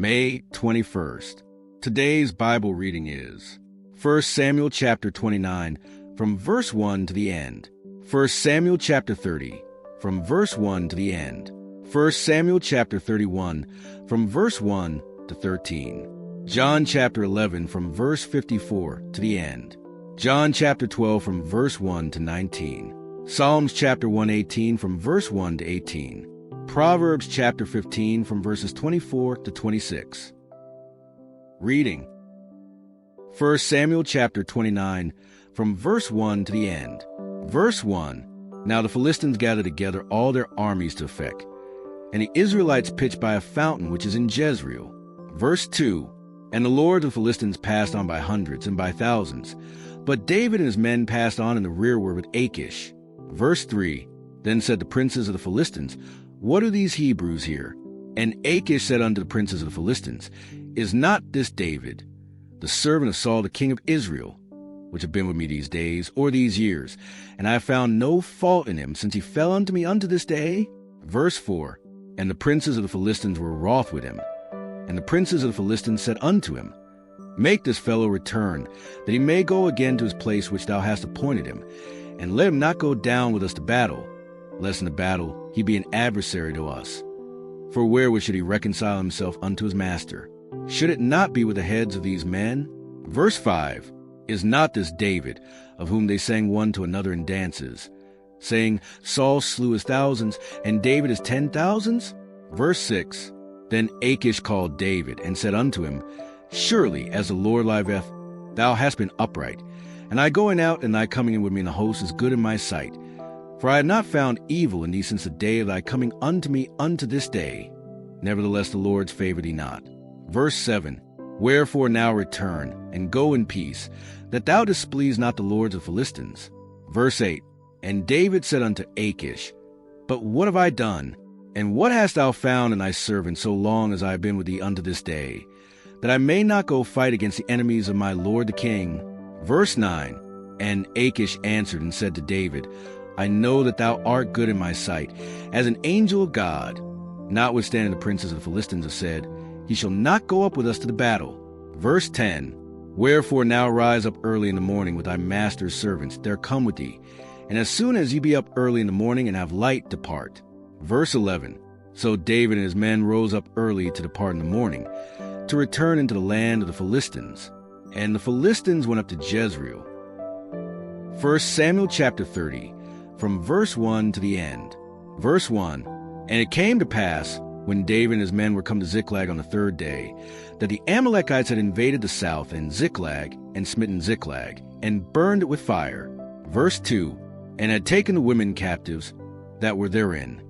May 21st. Today's Bible reading is 1 Samuel chapter 29, from verse 1 to the end. 1 Samuel chapter 30, from verse 1 to the end. 1 Samuel chapter 31, from verse 1 to 13. John chapter 11, from verse 54 to the end. John chapter 12, from verse 1 to 19. Psalms chapter 118, from verse 1 to 18. Proverbs chapter 15, from verses 24 to 26. Reading 1 Samuel chapter 29, from verse 1 to the end. Verse 1, Now the Philistines gathered together all their armies to Phek, and the Israelites pitched by a fountain which is in Jezreel. Verse 2, And the lords of the Philistines passed on by hundreds and by thousands, but David and his men passed on in the rearward with Achish. Verse 3, Then said the princes of the Philistines, What are these Hebrews here? And Achish said unto the princes of the Philistines, Is not this David, the servant of Saul the king of Israel, which have been with me these days, or these years, and I have found no fault in him, since he fell unto me unto this day? Verse 4, And the princes of the Philistines were wroth with him. And the princes of the Philistines said unto him, Make this fellow return, that he may go again to his place which thou hast appointed him, and let him not go down with us to battle, lest in the battle he be an adversary to us. For wherewith should he reconcile himself unto his master? Should it not be with the heads of these men? Verse 5, Is not this David, of whom they sang one to another in dances, saying, Saul slew his thousands, and David his 10,000s? Verse 6, Then Achish called David, and said unto him, Surely, as the Lord liveth, thou hast been upright, and thy going out and thy coming in with me in the host is good in my sight. For I had not found evil in thee since the day of thy coming unto me unto this day. Nevertheless the Lord's favor thee not. Verse 7, Wherefore now return, and go in peace, that thou displease not the lords of the Philistines. Verse 8, And David said unto Achish, But what have I done? And what hast thou found in thy servant so long as I have been with thee unto this day, that I may not go fight against the enemies of my lord the king? Verse 9, And Achish answered and said to David, I know that thou art good in my sight, as an angel of God. Notwithstanding the princes of the Philistines have said, He shall not go up with us to the battle. Verse 10, Wherefore now rise up early in the morning with thy master's servants, there come with thee, and as soon as ye be up early in the morning and have light, depart. Verse 11, So David and his men rose up early to depart in the morning, to return into the land of the Philistines. And the Philistines went up to Jezreel. 1 Samuel chapter 30, from verse 1 to the end. Verse 1, And it came to pass, when David and his men were come to Ziklag on the third day, that the Amalekites had invaded the south and Ziklag, and smitten Ziklag, and burned it with fire. Verse 2, And had taken the women captives that were therein.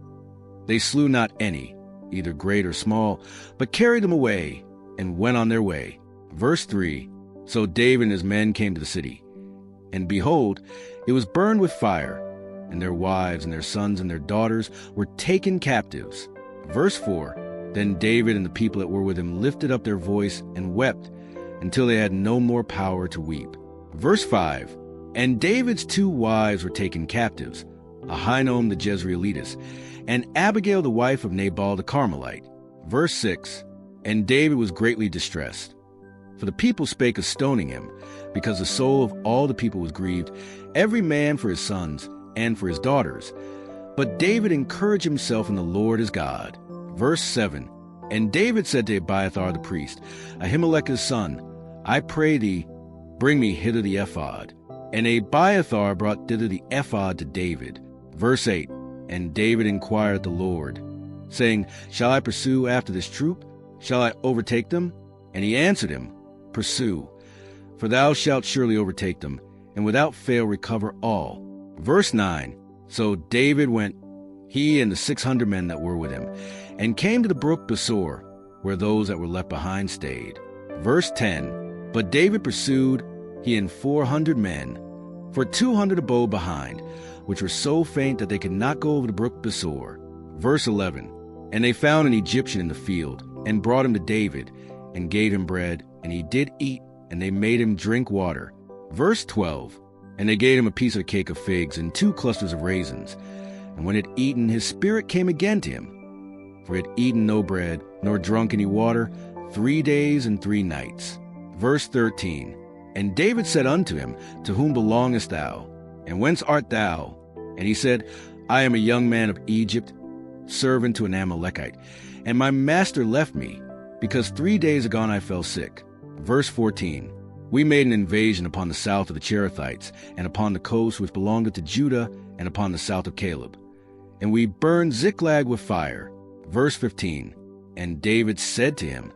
They slew not any, either great or small, but carried them away, and went on their way. Verse 3, So David and his men came to the city, and behold, it was burned with fire, and their wives and their sons and their daughters were taken captives. Verse 4, Then David and the people that were with him lifted up their voice and wept, until they had no more power to weep. Verse 5, And David's 2 wives were taken captives, Ahinoam the Jezreelitess, and Abigail the wife of Nabal the Carmelite. Verse 6, And David was greatly distressed, for the people spake of stoning him, because the soul of all the people was grieved, every man for his sons and for his daughters. But David encouraged himself in the Lord his God. Verse 7, And David said to Abiathar the priest, Ahimelech's son, I pray thee, bring me hither the ephod. And Abiathar brought thither the ephod to David. Verse 8, And David inquired the Lord, saying, Shall I pursue after this troop? Shall I overtake them? And he answered him, Pursue, for thou shalt surely overtake them, and without fail recover all. Verse 9, So David went, he and the 600 men that were with him, and came to the brook Besor, where those that were left behind stayed. Verse 10, But David pursued, he and 400 men, for 200 abode behind, which were so faint that they could not go over the brook Besor. Verse 11, And they found an Egyptian in the field, and brought him to David, and gave him bread, and he did eat, and they made him drink water. Verse 12, And they gave him a piece of a cake of figs, and 2 clusters of raisins. And when he had eaten, his spirit came again to him. For he had eaten no bread, nor drunk any water, 3 days and 3 nights. Verse 13. And David said unto him, To whom belongest thou? And whence art thou? And he said, I am a young man of Egypt, servant to an Amalekite. And my master left me, because 3 days agone I fell sick. Verse 14. We made an invasion upon the south of the Cherethites, and upon the coast which belonged to Judah, and upon the south of Caleb. And we burned Ziklag with fire. Verse 15. And David said to him,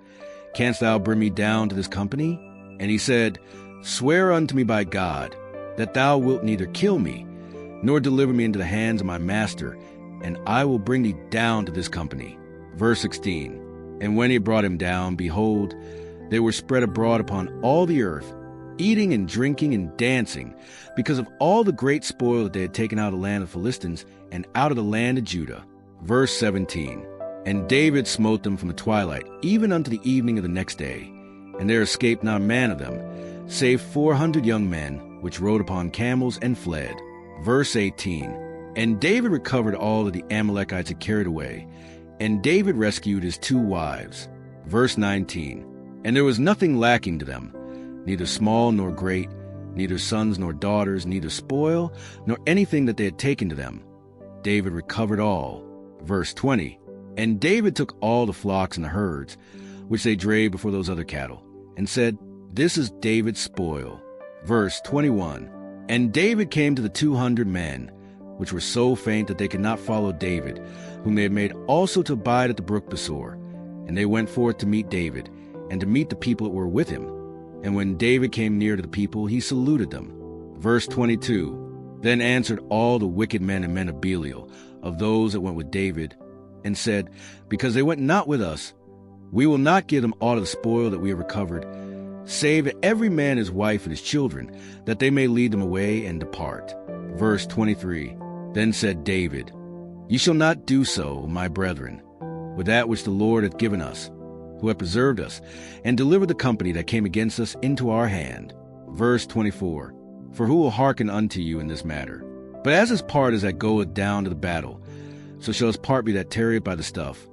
Canst thou bring me down to this company? And he said, Swear unto me by God, that thou wilt neither kill me, nor deliver me into the hands of my master, and I will bring thee down to this company. Verse 16. And when he brought him down, behold, they were spread abroad upon all the earth, eating and drinking and dancing, because of all the great spoil that they had taken out of the land of the Philistines and out of the land of Judah. Verse 17. And David smote them from the twilight, even unto the evening of the next day. And there escaped not a man of them, save 400 young men, which rode upon camels and fled. Verse 18. And David recovered all that the Amalekites had carried away, and David rescued his 2 wives. Verse 19. And there was nothing lacking to them, neither small nor great, neither sons nor daughters, neither spoil, nor anything that they had taken to them. David recovered all. Verse 20. And David took all the flocks and the herds, which they drave before those other cattle, and said, This is David's spoil. Verse 21. And David came to the 200 men, which were so faint that they could not follow David, whom they had made also to abide at the brook Besor. And they went forth to meet David, and to meet the people that were with him. And when David came near to the people, he saluted them. Verse 22. Then answered all the wicked men and men of Belial, of those that went with David, and said, Because they went not with us, we will not give them aught of the spoil that we have recovered, save every man his wife and his children, that they may lead them away and depart. Verse 23. Then said David, Ye shall not do so, my brethren, with that which the Lord hath given us, who hath preserved us, and delivered the company that came against us into our hand. Verse 24. For who will hearken unto you in this matter? But as his part is that goeth down to the battle, so shall his part be that tarrieth by the stuff.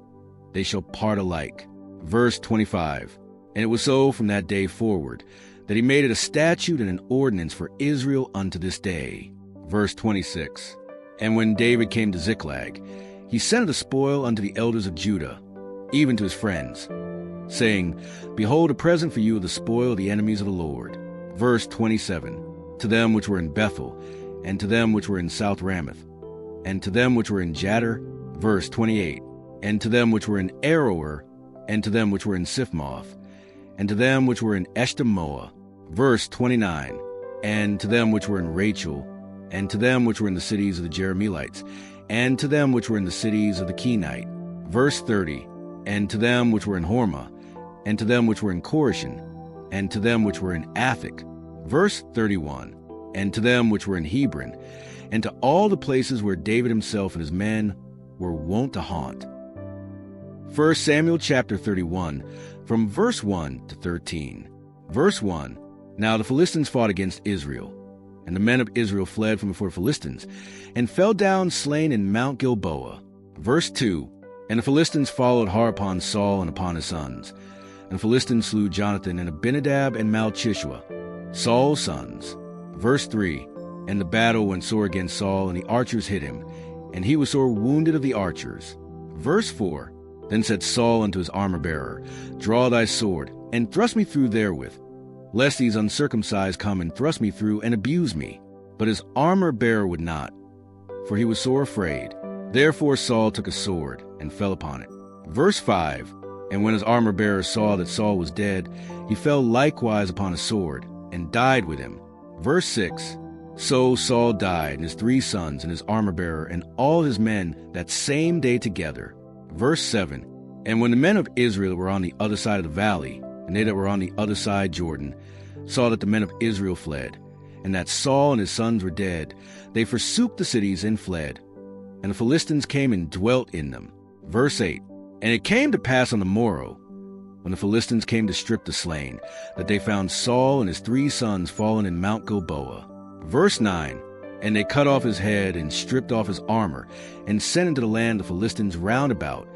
They shall part alike. Verse 25. And it was so from that day forward, that he made it a statute and an ordinance for Israel unto this day. Verse 26. And when David came to Ziklag, he sent the spoil unto the elders of Judah, even to his friends, saying, Behold, a present for you of the spoil of the enemies of the Lord. Verse 27. To them which were in Bethel, and to them which were in South Ramoth, and to them which were in Jadder. Verse 28. And to them which were in Aroer, and to them which were in Siphmoth, and to them which were in Eshtemoa. Verse 29. And to them which were in Rachel, and to them which were in the cities of the Jerahmeelites, and to them which were in the cities of the Kenite. Verse 30. And to them which were in Hormah, and to them which were in Choreshan, and to them which were in Athik. Verse 31. And to them which were in Hebron, and to all the places where David himself and his men were wont to haunt. 1 Samuel chapter 31, from verse 1 to 13. Verse 1. Now the Philistines fought against Israel, and the men of Israel fled from before the Philistines, and fell down slain in Mount Gilboa. Verse 2. And the Philistines followed hard upon Saul and upon his sons. And the Philistines slew Jonathan and Abinadab and Malchishua, Saul's sons. Verse 3. And the battle went sore against Saul, and the archers hit him, and he was sore wounded of the archers. Verse 4. Then said Saul unto his armor-bearer, Draw thy sword, and thrust me through therewith, lest these uncircumcised come and thrust me through and abuse me. But his armor-bearer would not, for he was sore afraid. Therefore Saul took a sword, and fell upon it. Verse 5. And when his armor-bearer saw that Saul was dead, he fell likewise upon his sword, and died with him. Verse 6. So Saul died, and his 3 sons, and his armor-bearer, and all his men that same day together. Verse 7. And when the men of Israel were on the other side of the valley, and they that were on the other side Jordan, saw that the men of Israel fled, and that Saul and his sons were dead, they forsook the cities and fled. And the Philistines came and dwelt in them. Verse 8. And it came to pass on the morrow, when the Philistines came to strip the slain, that they found Saul and his 3 sons fallen in Mount Gilboa. Verse 9. And they cut off his head, and stripped off his armor, and sent into the land of the Philistines round about,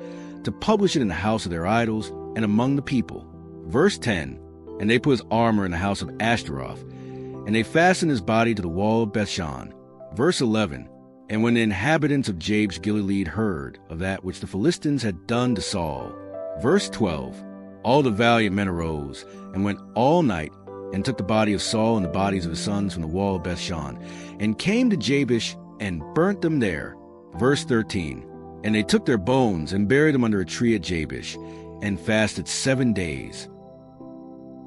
to publish it in the house of their idols, and among the people. Verse 10, and they put his armor in the house of Ashtaroth, and they fastened his body to the wall of Bethshan. Verse 11, and when the inhabitants of Jabesh Gilead heard of that which the Philistines had done to Saul. Verse 12, all the valiant men arose, and went all night, and took the body of Saul and the bodies of his sons from the wall of Bethshan, and came to Jabesh, and burnt them there. Verse 13, and they took their bones, and buried them under a tree at Jabesh, and fasted 7 days.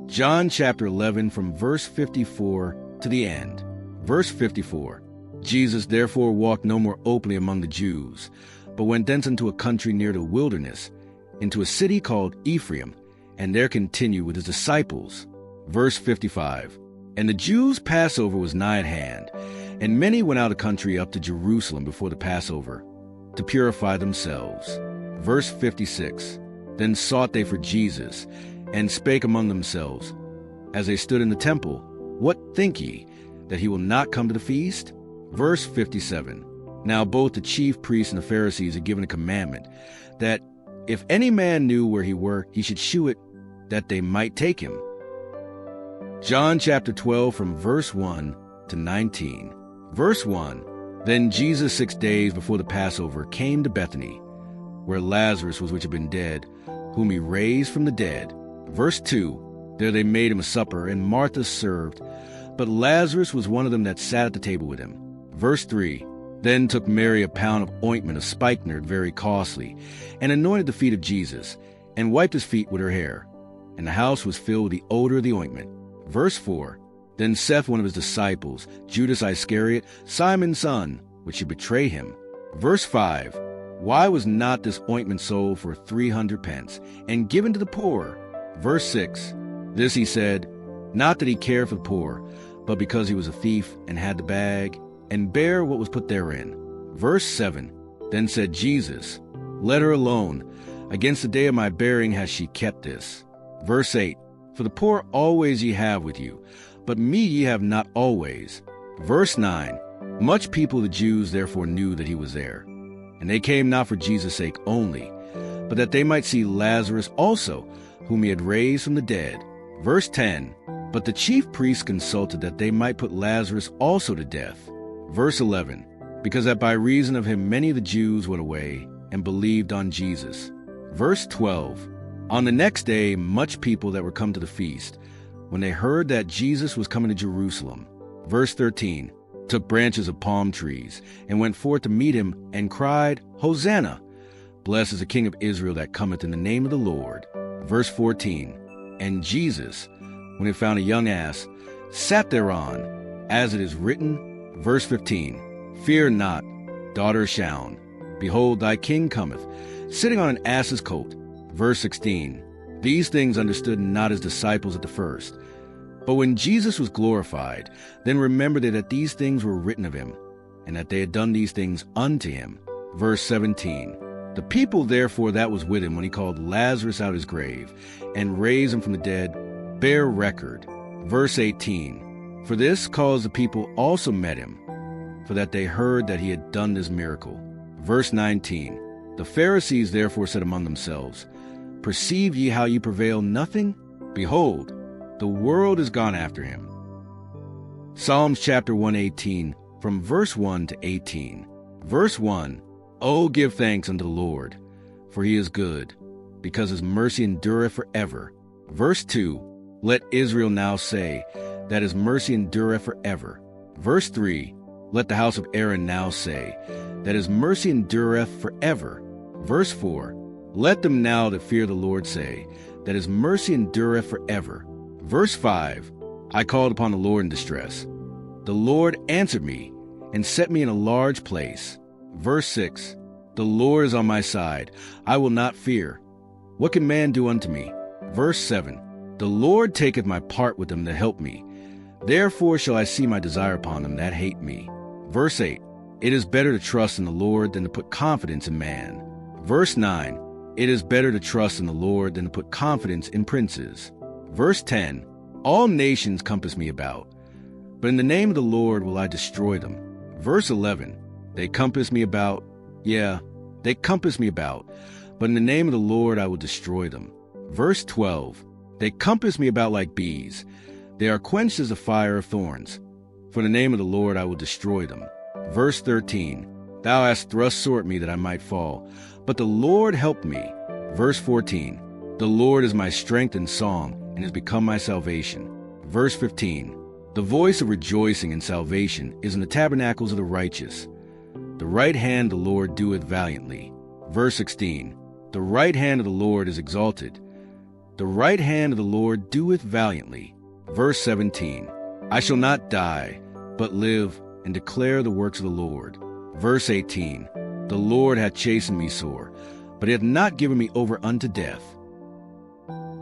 John chapter 11 from verse 54 to the end. Verse 54, Jesus therefore walked no more openly among the Jews, but went thence into a country near the wilderness, into a city called Ephraim, and there continued with his disciples. Verse 55, and the Jews' Passover was nigh at hand, and many went out of the country up to Jerusalem before the Passover, to purify themselves. Verse 56, then sought they for Jesus, and spake among themselves, as they stood in the temple, what think ye, that he will not come to the feast? Verse 57, now both the chief priests and the Pharisees had given a commandment, that if any man knew where he were, he should shew it, that they might take him. John chapter 12 from verse 1 to 19. Verse 1, then Jesus 6 days before the Passover came to Bethany, where Lazarus was which had been dead, whom he raised from the dead. Verse 2, there they made him a supper, and Martha served, but Lazarus was one of them that sat at the table with him. Verse 3, then took Mary a pound of ointment of spikenard very costly, and anointed the feet of Jesus, and wiped his feet with her hair. And the house was filled with the odor of the ointment. Verse 4, then saith one of his disciples, Judas Iscariot, Simon's son, which should betray him. Verse 5, why was not this ointment sold for 300 pence, and given to the poor? Verse 6, this he said, not that he cared for the poor, but because he was a thief, and had the bag, and bare what was put therein. Verse 7, then said Jesus, let her alone. Against the day of my burying has she kept this. Verse 8, for the poor always ye have with you, but me ye have not always. Verse 9, much people of the Jews therefore knew that he was there. And they came not for Jesus' sake only, but that they might see Lazarus also, whom he had raised from the dead. Verse 10, but the chief priests consulted that they might put Lazarus also to death. Verse 11, because that by reason of him many of the Jews went away and believed on Jesus. Verse 12, on the next day much people that were come to the feast, when they heard that Jesus was coming to Jerusalem. Verse 13, took branches of palm trees, and went forth to meet him, and cried, Hosanna! Blessed is the King of Israel that cometh in the name of the Lord. Verse 14, and Jesus, when he found a young ass, sat thereon, as it is written. Verse 15, fear not, daughter of Shaun. Behold, thy king cometh, sitting on an ass's colt. Verse 16, these things understood not his disciples at the first. But when Jesus was glorified, then remembered they that these things were written of him, and that they had done these things unto him. Verse 17, the people therefore that was with him when he called Lazarus out of his grave, and raised him from the dead, bear record. Verse 18, for this cause the people also met him, for that they heard that he had done this miracle. Verse 19, the Pharisees therefore said among themselves, perceive ye how ye prevail nothing? Behold, the world is gone after him. Psalms chapter 118, from verse 1 to 18. Verse 1, O give thanks unto the Lord, for he is good, because his mercy endureth forever. Verse 2, let Israel now say, that his mercy endureth forever. Verse 3, let the house of Aaron now say, that his mercy endureth forever. Verse 4, let them now that fear the Lord say, that his mercy endureth forever. Verse 5, I called upon the Lord in distress. The Lord answered me, and set me in a large place. Verse 6, the Lord is on my side. I will not fear. What can man do unto me? Verse 7, the Lord taketh my part with them that help me. Therefore shall I see my desire upon them that hate me. Verse 8, it is better to trust in the Lord than to put confidence in man. Verse 9, it is better to trust in the Lord than to put confidence in princes. Verse 10, all nations compass me about, but in the name of the Lord will I destroy them. Verse 11, they compass me about, they compass me about, but in the name of the Lord I will destroy them. Verse 12, They compass me about like bees. They are quenched as a fire of thorns. For the name of the Lord I will destroy them. Verse 13. Thou hast thrust sore at me that I might fall, but the Lord helped me. Verse 14. The Lord is my strength and song, and has become my salvation. Verse 15. The voice of rejoicing and salvation is in the tabernacles of the righteous. The right hand of the Lord doeth valiantly. Verse 16. The right hand of the Lord is exalted. The right hand of the Lord doeth valiantly. Verse 17. I shall not die, but live and declare the works of the Lord. Verse 18. The Lord hath chastened me sore, but he hath not given me over unto death.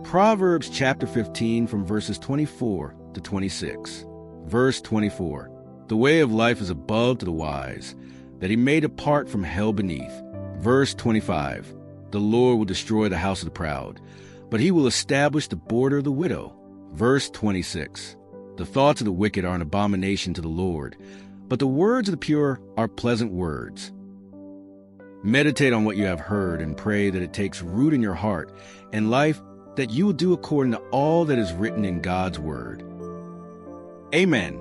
Proverbs chapter 15 from verses 24 to 26. Verse 24. The way of life is above to the wise, that he may depart from hell beneath. Verse 25. The Lord will destroy the house of the proud, but he will establish the border of the widow. Verse 26. The thoughts of the wicked are an abomination to the Lord, but the words of the pure are pleasant words. Meditate on what you have heard and pray that it takes root in your heart and life, that you will do according to all that is written in God's word. Amen.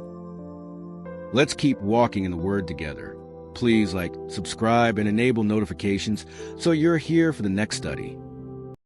Let's keep walking in the word together. Please subscribe and enable notifications so you're here for the next study.